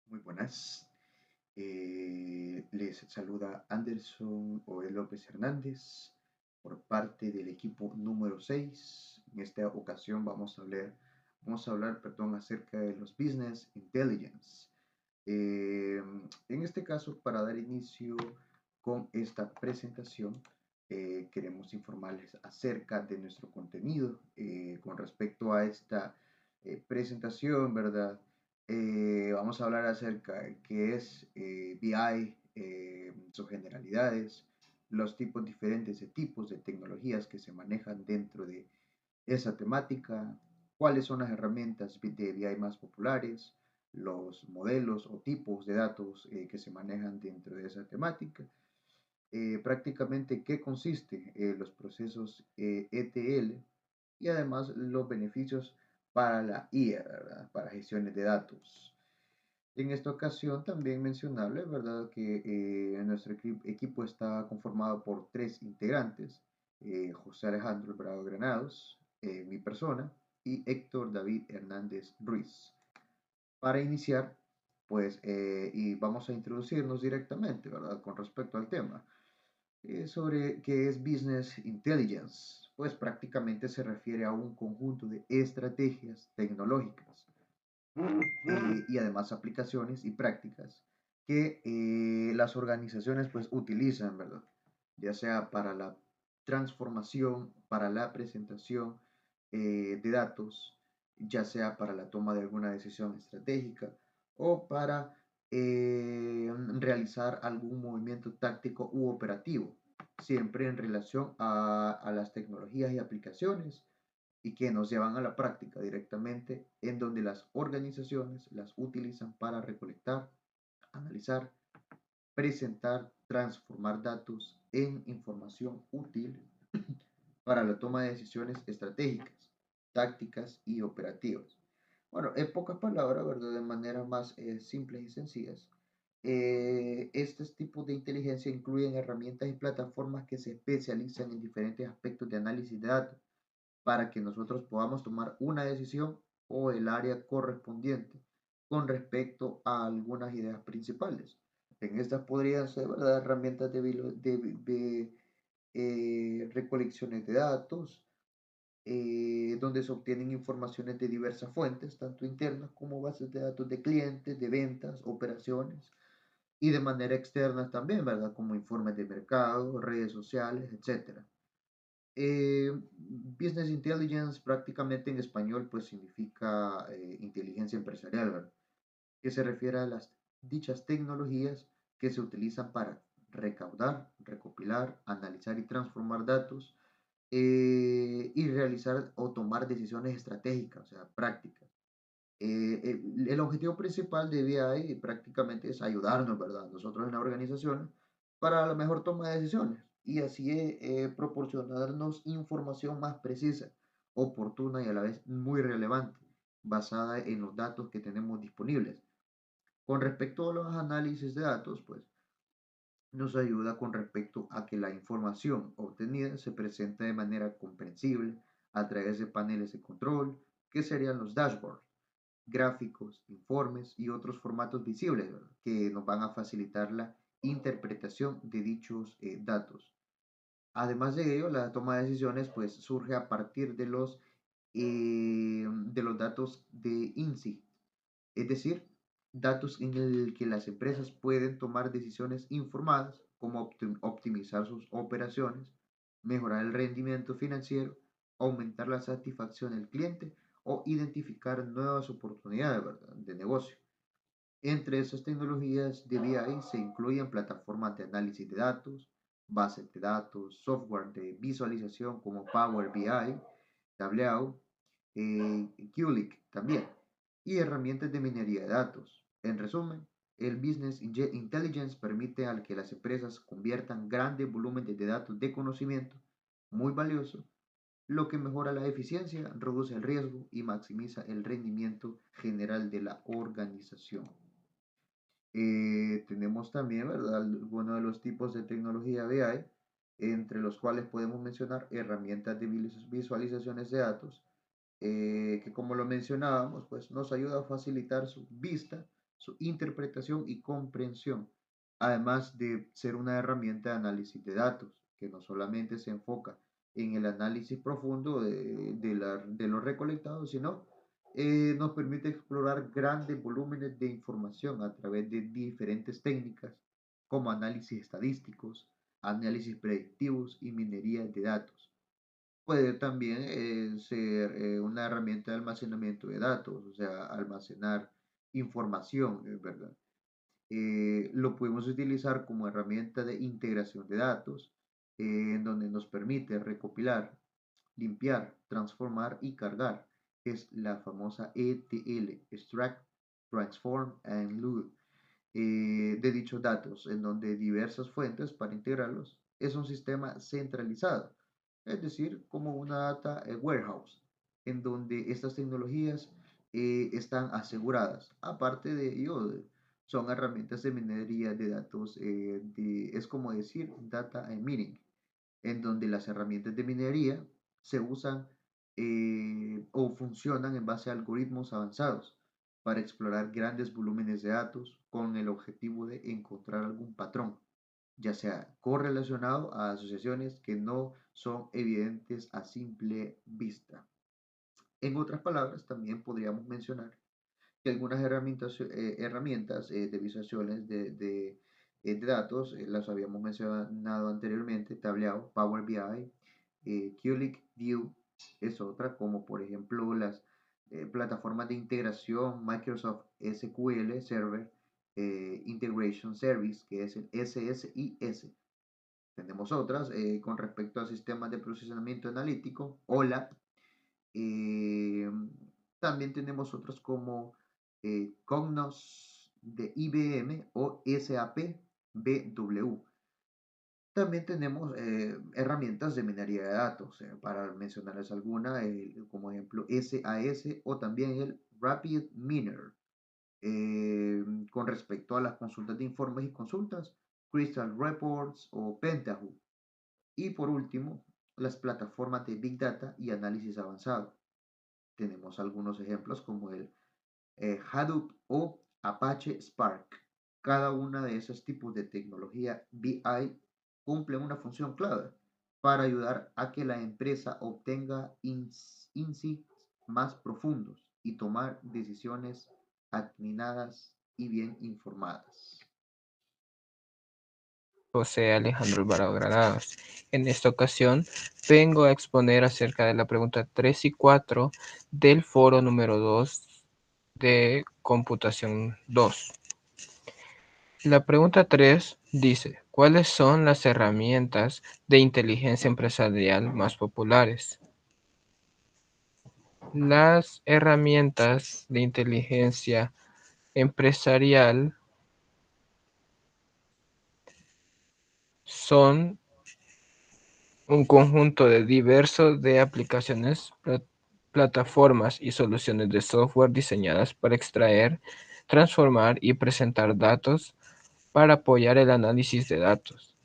Muy buenas. Les saluda Anderson Oel López Hernández por parte del equipo número 6. En esta ocasión vamos a hablar, acerca de los Business Intelligence. Eh, en este caso, para dar inicio con esta presentación, queremos informarles acerca de nuestro contenido con respecto a esta presentación, ¿verdad? Vamos a hablar acerca de qué es BI, sus generalidades, los tipos diferentes de tipos de tecnologías que se manejan dentro de esa temática, cuáles son las herramientas de BI más populares, los modelos o tipos de datos que se manejan dentro de esa temática, prácticamente qué consiste los procesos ETL y además los beneficios para la IA, ¿verdad? Para gestiones de datos. En esta ocasión también mencionable, ¿verdad? Que nuestro equipo está conformado por tres integrantes, José Alejandro Bravo Granados, mi persona, y Héctor David Hernández Ruiz. Para iniciar, pues, y vamos a introducirnos directamente, ¿verdad? Con respecto al tema, sobre qué es Business Intelligence. Pues prácticamente se refiere a un conjunto de estrategias tecnológicas y además aplicaciones y prácticas que las organizaciones pues utilizan, ¿verdad? Ya sea para la transformación, para la presentación de datos, ya sea para la toma de alguna decisión estratégica o para realizar algún movimiento táctico u operativo, siempre en relación a las tecnologías y aplicaciones y que nos llevan a la práctica directamente, en donde las organizaciones las utilizan para recolectar, analizar, presentar, transformar datos en información útil para la toma de decisiones estratégicas, tácticas y operativas. Bueno, en pocas palabras, ¿verdad? De manera más simples y sencillas, estos tipos de inteligencia incluyen herramientas y plataformas que se especializan en diferentes aspectos de análisis de datos para que nosotros podamos tomar una decisión o el área correspondiente con respecto a algunas ideas principales. En estas podrían ser, ¿verdad?, herramientas de recolecciones de datos, donde se obtienen informaciones de diversas fuentes, tanto internas como bases de datos de clientes, de ventas, operaciones, y de manera externa también, ¿verdad?, como informes de mercado, redes sociales, etcétera. Business Intelligence prácticamente en español pues significa inteligencia empresarial, ¿verdad? Que se refiere a las dichas tecnologías que se utilizan para recaudar, recopilar, analizar y transformar datos y realizar o tomar decisiones estratégicas, o sea, prácticas. El objetivo principal de BI prácticamente es ayudarnos, ¿verdad? Nosotros en la organización para la mejor toma de decisiones y así proporcionarnos información más precisa, oportuna y a la vez muy relevante, basada en los datos que tenemos disponibles. Con respecto a los análisis de datos, pues nos ayuda con respecto a que la información obtenida se presente de manera comprensible a través de paneles de control, que serían los dashboards, gráficos, informes y otros formatos visibles, ¿verdad?, que nos van a facilitar la interpretación de dichos datos. Además de ello, la toma de decisiones pues surge a partir de los datos de INSI, es decir, datos en el que las empresas pueden tomar decisiones informadas como optimizar sus operaciones, mejorar el rendimiento financiero, aumentar la satisfacción del cliente o identificar nuevas oportunidades, ¿verdad?, de negocio. Entre esas tecnologías de BI se incluyen plataformas de análisis de datos, bases de datos, software de visualización como Power BI, Tableau, Qlik también, y herramientas de minería de datos. En resumen, el Business Intelligence permite al que las empresas conviertan grandes volúmenes de datos de conocimiento muy valioso, lo que mejora la eficiencia, reduce el riesgo y maximiza el rendimiento general de la organización. Tenemos también, ¿verdad?, algunos de los tipos de tecnología BI, entre los cuales podemos mencionar herramientas de visualizaciones de datos, que como lo mencionábamos, pues nos ayuda a facilitar su vista su interpretación y comprensión, además de ser una herramienta de análisis de datos, que no solamente se enfoca en el análisis profundo de lo recolectado, sino nos permite explorar grandes volúmenes de información a través de diferentes técnicas como análisis estadísticos, análisis predictivos y minería de datos. Puede también ser una herramienta de almacenamiento de datos, o sea, almacenar información, ¿verdad? Lo podemos utilizar como herramienta de integración de datos, en donde nos permite recopilar, limpiar, transformar y cargar. Es la famosa ETL, Extract, Transform and Load, de dichos datos, en donde diversas fuentes para integrarlos es un sistema centralizado, es decir, como una data warehouse, en donde estas tecnologías están aseguradas. Aparte de ello, son herramientas de minería de datos, es como decir data mining, en donde las herramientas de minería se usan o funcionan en base a algoritmos avanzados para explorar grandes volúmenes de datos con el objetivo de encontrar algún patrón, ya sea correlacionado a asociaciones que no son evidentes a simple vista. En otras palabras, también podríamos mencionar que algunas herramientas de visualizaciones de datos, las habíamos mencionado anteriormente, Tableau, Power BI, Qlik View es otra, como por ejemplo las plataformas de integración Microsoft SQL Server Integration Service, que es el SSIS. Tenemos otras con respecto a sistemas de procesamiento analítico, OLAP. eh, También tenemos otros como Cognos de IBM o SAP BW. También tenemos herramientas de minería de datos, para mencionarles alguna, como ejemplo SAS o también el Rapid Miner. Con respecto a las consultas de informes y consultas, Crystal Reports o Pentaho. Y por último, las plataformas de Big Data y análisis avanzado. Tenemos algunos ejemplos como el Hadoop o Apache Spark. Cada una de esos tipos de tecnología BI cumple una función clave para ayudar a que la empresa obtenga insights más profundos y tomar decisiones atinadas y bien informadas. José Alejandro Alvarado Granados. En esta ocasión vengo a exponer acerca de la pregunta 3 y 4 del foro número 2 de Computación 2. La pregunta 3 dice, ¿cuáles son las herramientas de inteligencia empresarial más populares? Las herramientas de inteligencia empresarial son un conjunto de diverso de aplicaciones, plataformas y soluciones de software diseñadas para extraer, transformar y presentar datos para apoyar el análisis de datos,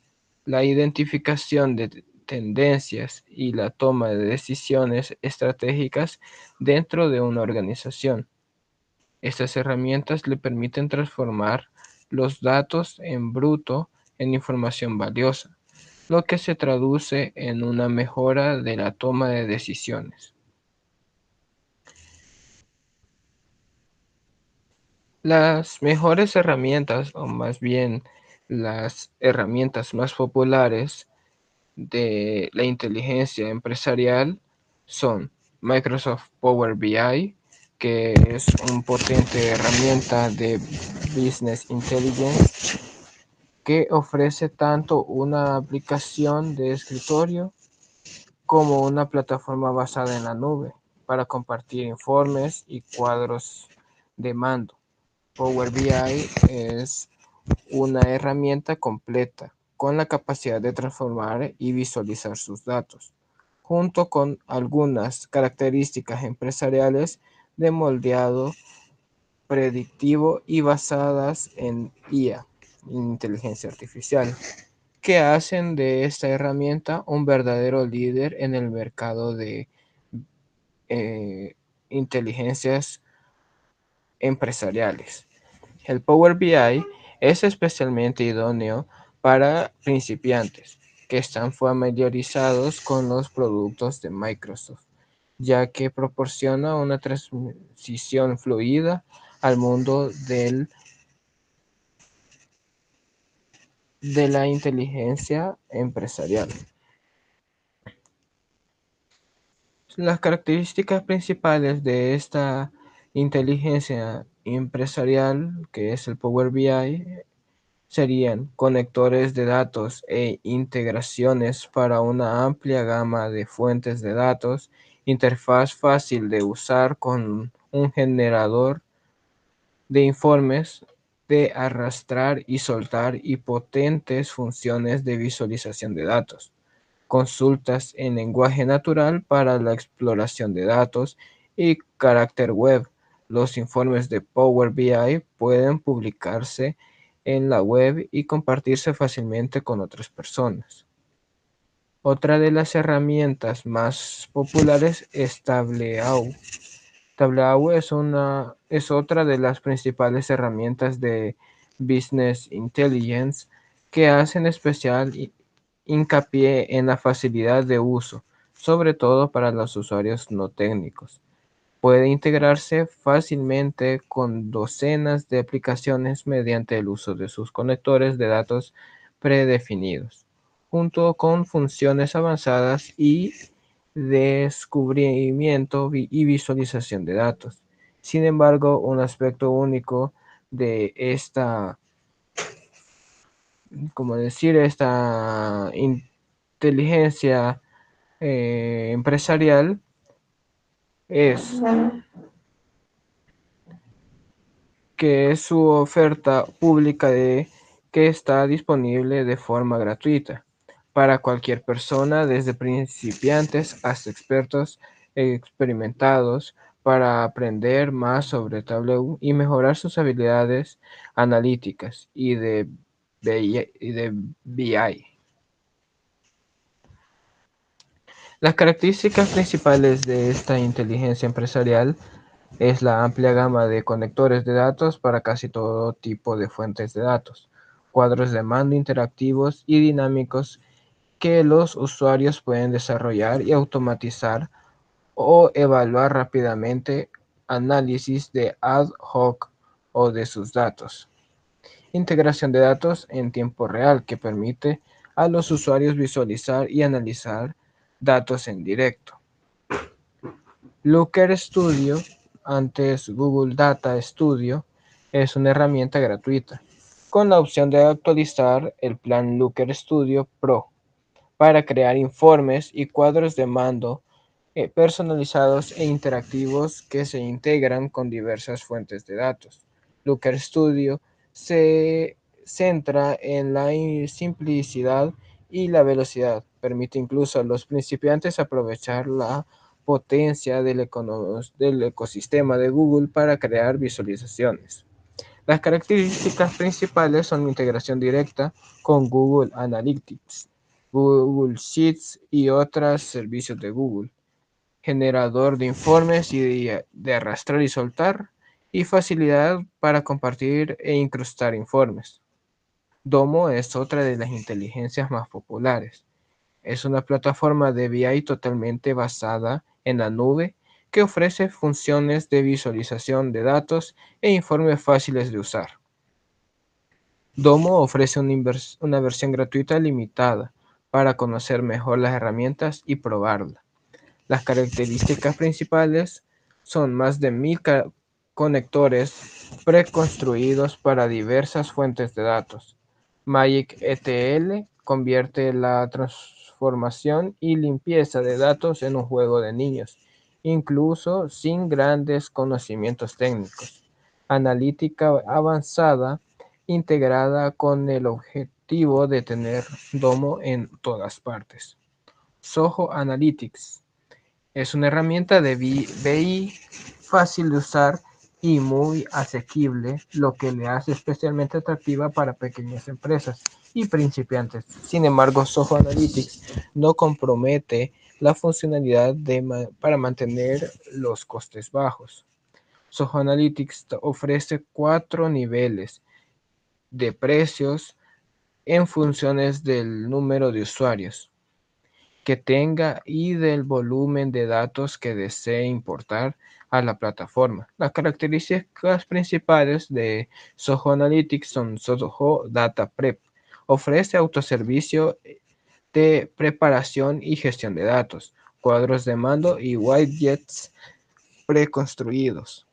la identificación de tendencias y la toma de decisiones estratégicas dentro de una organización. Estas herramientas le permiten transformar los datos en bruto en información valiosa, lo que se traduce en una mejora de la toma de decisiones. Las mejores herramientas, o más bien las herramientas más populares de la inteligencia empresarial son Microsoft Power BI, que es una potente herramienta de Business Intelligence que ofrece tanto una aplicación de escritorio como una plataforma basada en la nube para compartir informes y cuadros de mando. Power BI es una herramienta completa con la capacidad de transformar y visualizar sus datos, junto con algunas características empresariales de moldeado predictivo y basadas en IA, inteligencia artificial, que hacen de esta herramienta un verdadero líder en el mercado de eh, inteligencias empresariales. El Power BI es especialmente idóneo para principiantes que están familiarizados con los productos de Microsoft, ya que proporciona una transición fluida al mundo de la inteligencia empresarial. Las características principales de esta inteligencia empresarial, que es el Power BI, serían conectores de datos e integraciones para una amplia gama de fuentes de datos, interfaz fácil de usar con un generador de informes de arrastrar y soltar y potentes funciones de visualización de datos, consultas en lenguaje natural para la exploración de datos y carácter web. Los informes de Power BI pueden publicarse en la web y compartirse fácilmente con otras personas. Otra de las herramientas más populares es Tableau. Tableau es otra de las principales herramientas de Business Intelligence que hacen especial hincapié en la facilidad de uso, sobre todo para los usuarios no técnicos. Puede integrarse fácilmente con docenas de aplicaciones mediante el uso de sus conectores de datos predefinidos, junto con funciones avanzadas y descubrimiento y visualización de datos. Sin embargo, un aspecto único de esta, como decir, esta inteligencia empresarial es que es su oferta pública que está disponible de forma gratuita para cualquier persona, desde principiantes hasta expertos experimentados, para aprender más sobre Tableau y mejorar sus habilidades analíticas y de BI. Las características principales de esta inteligencia empresarial es la amplia gama de conectores de datos para casi todo tipo de fuentes de datos, cuadros de mando interactivos y dinámicos que los usuarios pueden desarrollar y automatizar o evaluar rápidamente análisis de ad hoc o de sus datos. Integración de datos en tiempo real que permite a los usuarios visualizar y analizar datos en directo. Looker Studio, antes Google Data Studio, es una herramienta gratuita, con la opción de actualizar el plan Looker Studio Pro para crear informes y cuadros de mando personalizados e interactivos que se integran con diversas fuentes de datos. Looker Studio se centra en la simplicidad y la velocidad. Permite incluso a los principiantes aprovechar la potencia del ecosistema de Google para crear visualizaciones. Las características principales son la integración directa con Google Analytics, Google Sheets y otros servicios de Google, generador de informes y de arrastrar y soltar, y facilidad para compartir e incrustar informes. Domo es otra de las inteligencias más populares. Es una plataforma de BI totalmente basada en la nube que ofrece funciones de visualización de datos e informes fáciles de usar. Domo ofrece una versión gratuita limitada para conocer mejor las herramientas y probarla. Las características principales son más de 1000 conectores preconstruidos para diversas fuentes de datos. Magic ETL convierte la transformación y limpieza de datos en un juego de niños, incluso sin grandes conocimientos técnicos. Analítica avanzada integrada con el objetivo de tener Domo en todas partes. Soho Analytics es una herramienta de BI fácil de usar y muy asequible, lo que le hace especialmente atractiva para pequeñas empresas y principiantes. Sin embargo, Soho Analytics no compromete la funcionalidad para mantener los costes bajos. Soho Analytics ofrece 4 niveles de precios en funciones del número de usuarios que tenga y del volumen de datos que desee importar a la plataforma. Las características principales de Soho Analytics son Soho Data Prep. Ofrece autoservicio de preparación y gestión de datos, cuadros de mando y widgets preconstruidos.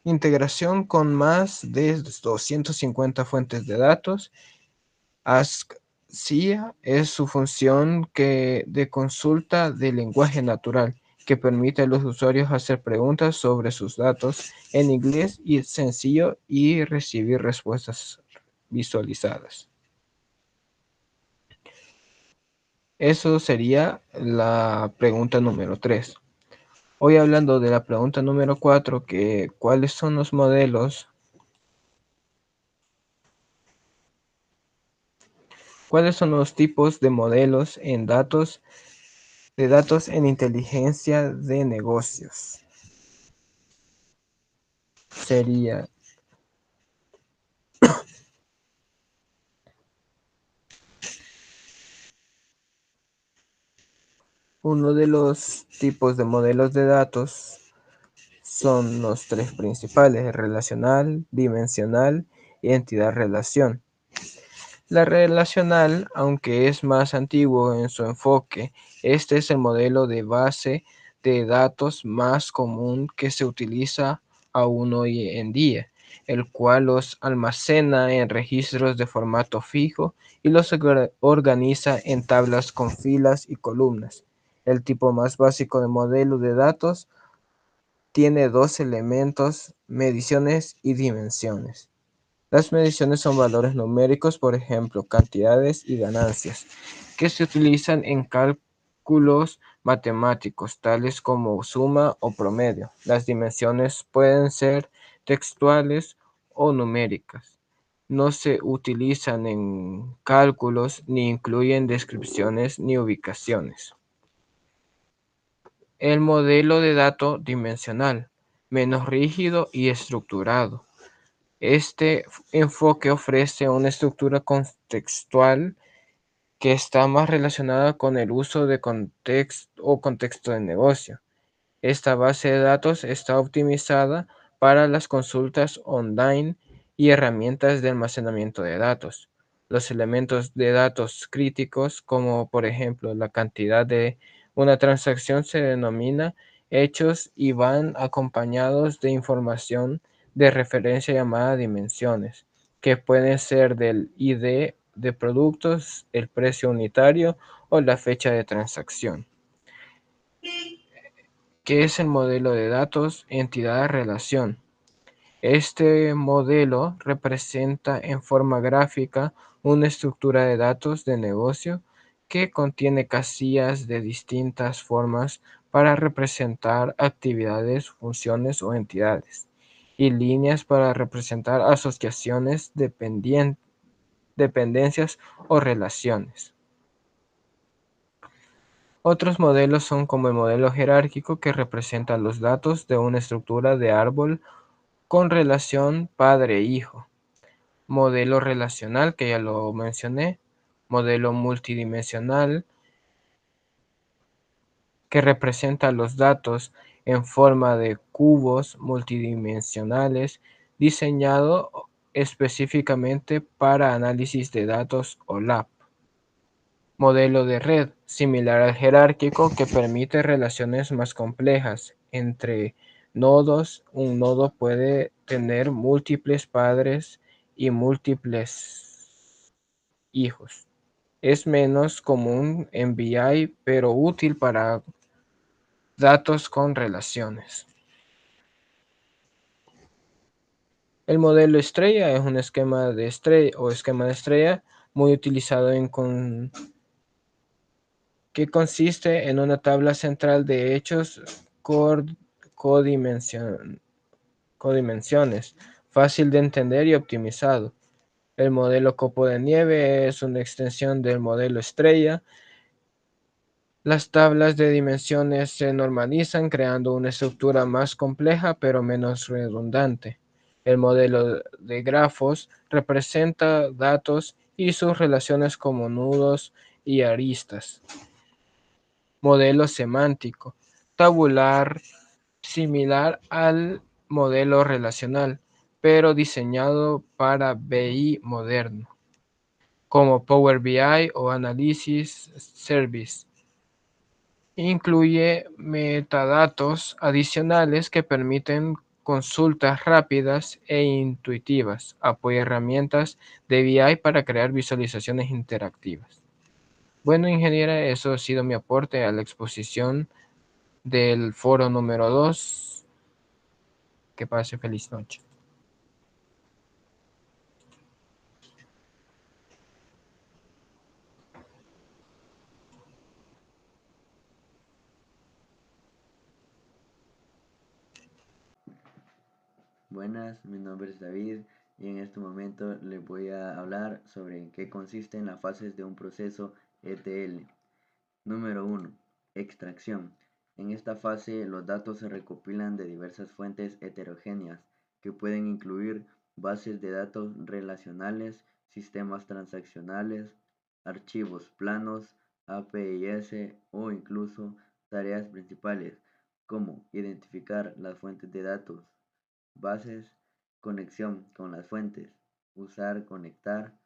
Integración con más de 250 fuentes de datos. Ask SIA es su función de consulta de lenguaje natural que permite a los usuarios hacer preguntas sobre sus datos en inglés y sencillo y recibir respuestas visualizadas. Eso sería la pregunta número 3. Hoy hablando de la pregunta número 4, que ¿cuáles son los modelos? ¿Cuáles son los tipos de modelos en datos en inteligencia de negocios? Sería uno de los tipos de modelos de datos son los tres principales: relacional, dimensional y entidad-relación. La relacional, aunque es más antiguo en su enfoque, este es el modelo de base de datos más común que se utiliza aún hoy en día, el cual los almacena en registros de formato fijo y los organiza en tablas con filas y columnas. El tipo más básico de modelo de datos tiene dos elementos: mediciones y dimensiones. Las mediciones son valores numéricos, por ejemplo, cantidades y ganancias, que se utilizan en cálculos matemáticos, tales como suma o promedio. Las dimensiones pueden ser textuales o numéricas. No se utilizan en cálculos ni incluyen descripciones ni ubicaciones. El modelo de dato dimensional, menos rígido y estructurado. Este enfoque ofrece una estructura contextual que está más relacionada con el uso de contexto de negocio. Esta base de datos está optimizada para las consultas online y herramientas de almacenamiento de datos. Los elementos de datos críticos, como por ejemplo la cantidad de una transacción, se denomina hechos y van acompañados de información de referencia llamada dimensiones, que pueden ser del ID de productos, el precio unitario o la fecha de transacción. ¿Qué es el modelo de datos entidad-relación? Este modelo representa en forma gráfica una estructura de datos de negocio que contiene casillas de distintas formas para representar actividades, funciones o entidades, y líneas para representar asociaciones, dependencias o relaciones. Otros modelos son como el modelo jerárquico, que representa los datos de una estructura de árbol con relación padre-hijo. Modelo relacional, que ya lo mencioné. Modelo multidimensional, que representa los datos en forma de cubos multidimensionales, diseñado específicamente para análisis de datos OLAP. Modelo de red, similar al jerárquico, que permite relaciones más complejas entre nodos. Un nodo puede tener múltiples padres y múltiples hijos. Es menos común en BI, pero útil para datos con relaciones. El modelo estrella es un esquema de estrella muy utilizado que consiste en una tabla central de hechos codimensiones, fácil de entender y optimizado. El modelo copo de nieve es una extensión del modelo estrella Las tablas de dimensiones se normalizan creando una estructura más compleja pero menos redundante. El modelo de grafos representa datos y sus relaciones como nudos y aristas. Modelo semántico, tabular, similar al modelo relacional, pero diseñado para BI moderno, como Power BI o Analysis Service. Incluye metadatos adicionales que permiten consultas rápidas e intuitivas. Apoya herramientas de BI para crear visualizaciones interactivas. Bueno, ingeniera, eso ha sido mi aporte a la exposición del foro número 2. Que pase feliz noche. Buenas, mi nombre es David y en este momento les voy a hablar sobre en qué consisten las fases de un proceso ETL. Número 1. Extracción. En esta fase los datos se recopilan de diversas fuentes heterogéneas que pueden incluir bases de datos relacionales, sistemas transaccionales, archivos planos, APIs o incluso tareas principales como identificar las fuentes de datos, bases, conexión con las fuentes, usar, conectar,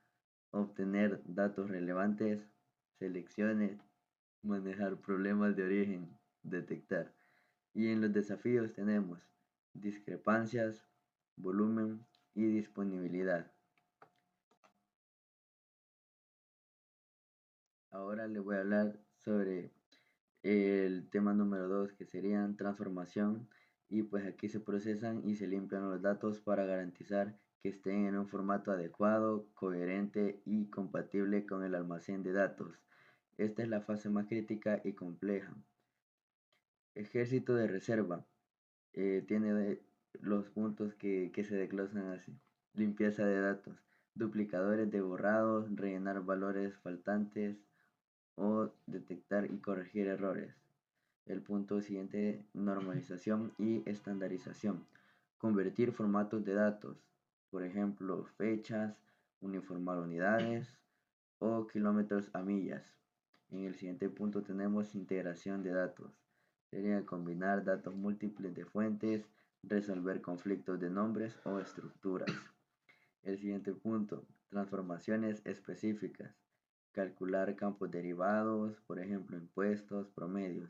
obtener datos relevantes, selecciones, manejar problemas de origen, detectar. Y en los desafíos tenemos discrepancias, volumen y disponibilidad. Ahora les voy a hablar sobre el tema número 2 que serían transformación, y pues aquí se procesan y se limpian los datos para garantizar que estén en un formato adecuado, coherente y compatible con el almacén de datos. Esta es la fase más crítica y compleja. Ejército de reserva. Tiene los puntos que se desglosan así. Limpieza de datos. Duplicadores de borrados, rellenar valores faltantes o detectar y corregir errores. El punto siguiente, normalización y estandarización. Convertir formatos de datos, por ejemplo, fechas, uniformar unidades o kilómetros a millas. En el siguiente punto tenemos integración de datos. Sería combinar datos múltiples de fuentes, resolver conflictos de nombres o estructuras. El siguiente punto, transformaciones específicas. Calcular campos derivados, por ejemplo, impuestos, promedios.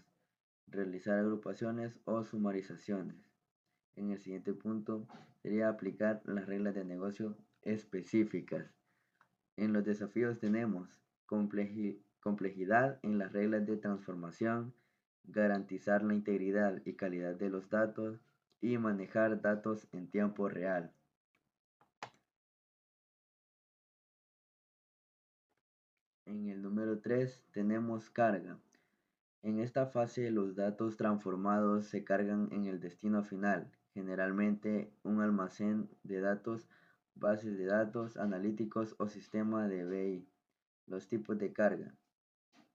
Realizar agrupaciones o sumarizaciones. En el siguiente punto sería aplicar las reglas de negocio específicas. En los desafíos tenemos complejidad en las reglas de transformación, garantizar la integridad y calidad de los datos y manejar datos en tiempo real. En el número 3 tenemos carga. En esta fase los datos transformados se cargan en el destino final, generalmente un almacén de datos, bases de datos, analíticos o sistema de BI. Los tipos de carga.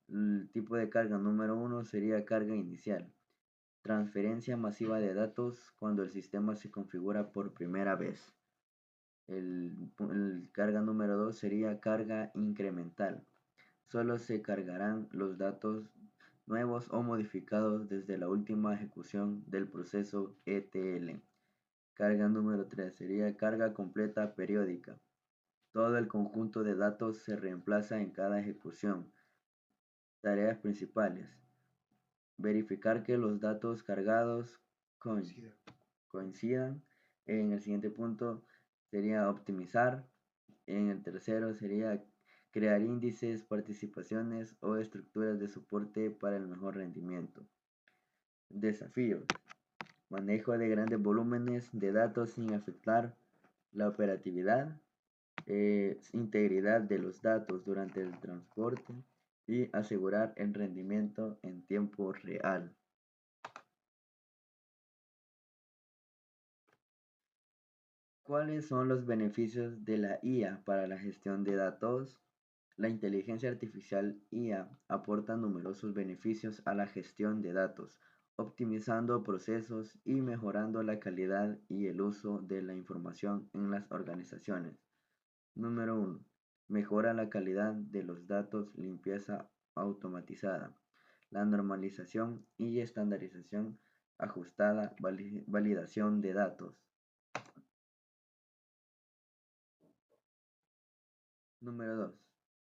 El tipo de carga número 1 sería carga inicial. Transferencia masiva de datos cuando el sistema se configura por primera vez. El carga número 2 sería carga incremental. Solo se cargarán los datos nuevos o modificados desde la última ejecución del proceso ETL. Carga número 3 sería carga completa periódica. Todo el conjunto de datos se reemplaza en cada ejecución. Tareas principales. Verificar que los datos cargados coincidan. En el siguiente punto sería optimizar. En el tercero sería crear índices, participaciones o estructuras de soporte para el mejor rendimiento. Desafíos. Manejo de grandes volúmenes de datos sin afectar la operatividad, integridad de los datos durante el transporte y asegurar el rendimiento en tiempo real. ¿Cuáles son los beneficios de la IA para la gestión de datos? La inteligencia artificial IA aporta numerosos beneficios a la gestión de datos, optimizando procesos y mejorando la calidad y el uso de la información en las organizaciones. Número 1. Mejora la calidad de los datos, limpieza automatizada, la normalización y estandarización ajustada, validación de datos. Número 2.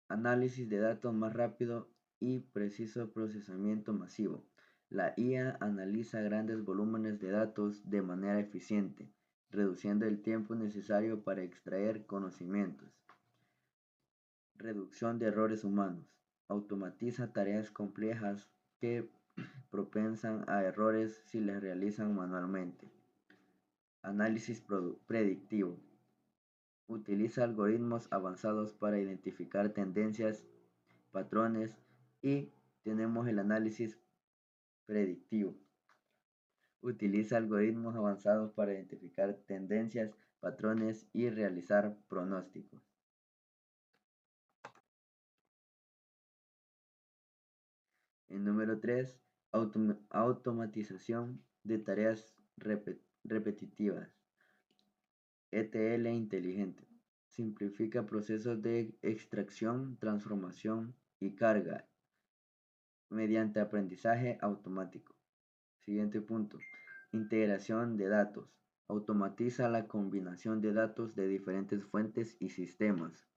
Análisis de datos más rápido y preciso, procesamiento masivo. La IA analiza grandes volúmenes de datos de manera eficiente, reduciendo el tiempo necesario para extraer conocimientos. Reducción de errores humanos. Automatiza tareas complejas que propensan a errores si las realizan manualmente. Análisis predictivo. Utiliza algoritmos avanzados para identificar tendencias, patrones y tenemos el análisis predictivo. Utiliza algoritmos avanzados para identificar tendencias, patrones y realizar pronósticos. El número 3, automatización de tareas repetitivas. ETL inteligente. Simplifica procesos de extracción, transformación y carga mediante aprendizaje automático. Siguiente punto. Integración de datos. Automatiza la combinación de datos de diferentes fuentes y sistemas.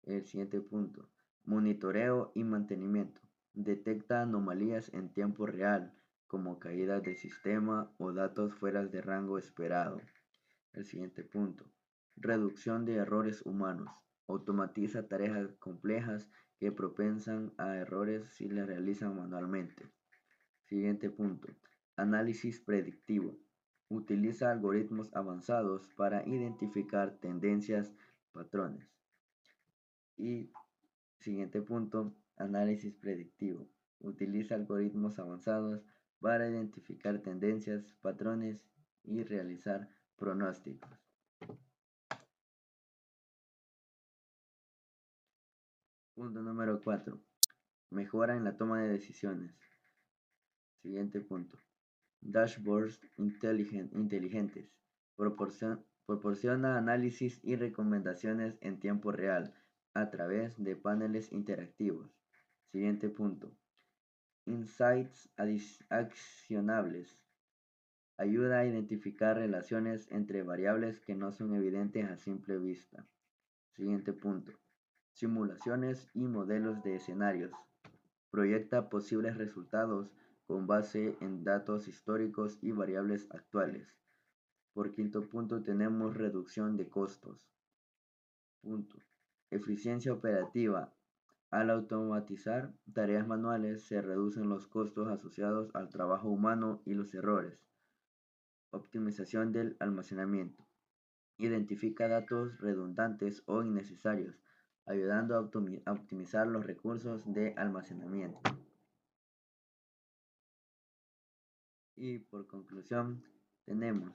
El siguiente punto. Monitoreo y mantenimiento. Detecta anomalías en tiempo real, como caídas del sistema o datos fuera de rango esperado. El siguiente punto. Reducción de errores humanos. Automatiza tareas complejas que propensan a errores si las realizan manualmente. Siguiente punto. Análisis predictivo. Utiliza algoritmos avanzados para identificar tendencias, patrones. Y siguiente punto. Análisis predictivo. Utiliza algoritmos avanzados para identificar tendencias, patrones y realizar pronósticos. Punto número 4. Mejora en la toma de decisiones. Siguiente punto. Dashboards inteligentes. Proporciona análisis y recomendaciones en tiempo real a través de paneles interactivos. Siguiente punto. Insights accionables. Ayuda a identificar relaciones entre variables que no son evidentes a simple vista. Siguiente punto. Simulaciones y modelos de escenarios. Proyecta posibles resultados con base en datos históricos y variables actuales. Por quinto punto tenemos reducción de costos. Punto. Eficiencia operativa. Al automatizar tareas manuales se reducen los costos asociados al trabajo humano y los errores. Optimización del almacenamiento. Identifica datos redundantes o innecesarios, ayudando a optimizar los recursos de almacenamiento. Y por conclusión, tenemos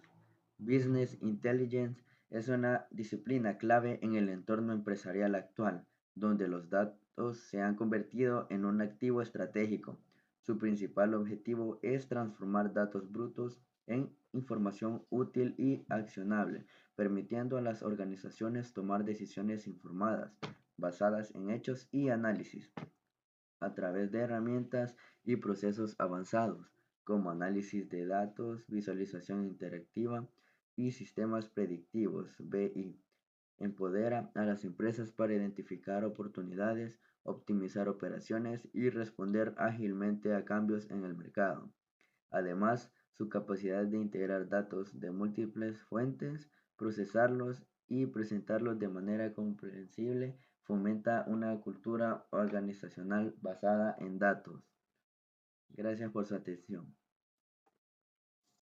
Business Intelligence es una disciplina clave en el entorno empresarial actual, donde los datos se han convertido en un activo estratégico. Su principal objetivo es transformar datos brutos en información útil y accionable, permitiendo a las organizaciones tomar decisiones informadas, basadas en hechos y análisis, a través de herramientas y procesos avanzados, como análisis de datos, visualización interactiva y sistemas predictivos (BI). Empodera a las empresas para identificar oportunidades, optimizar operaciones y responder ágilmente a cambios en el mercado. Además, su capacidad de integrar datos de múltiples fuentes, procesarlos y presentarlos de manera comprensible fomenta una cultura organizacional basada en datos. Gracias por su atención.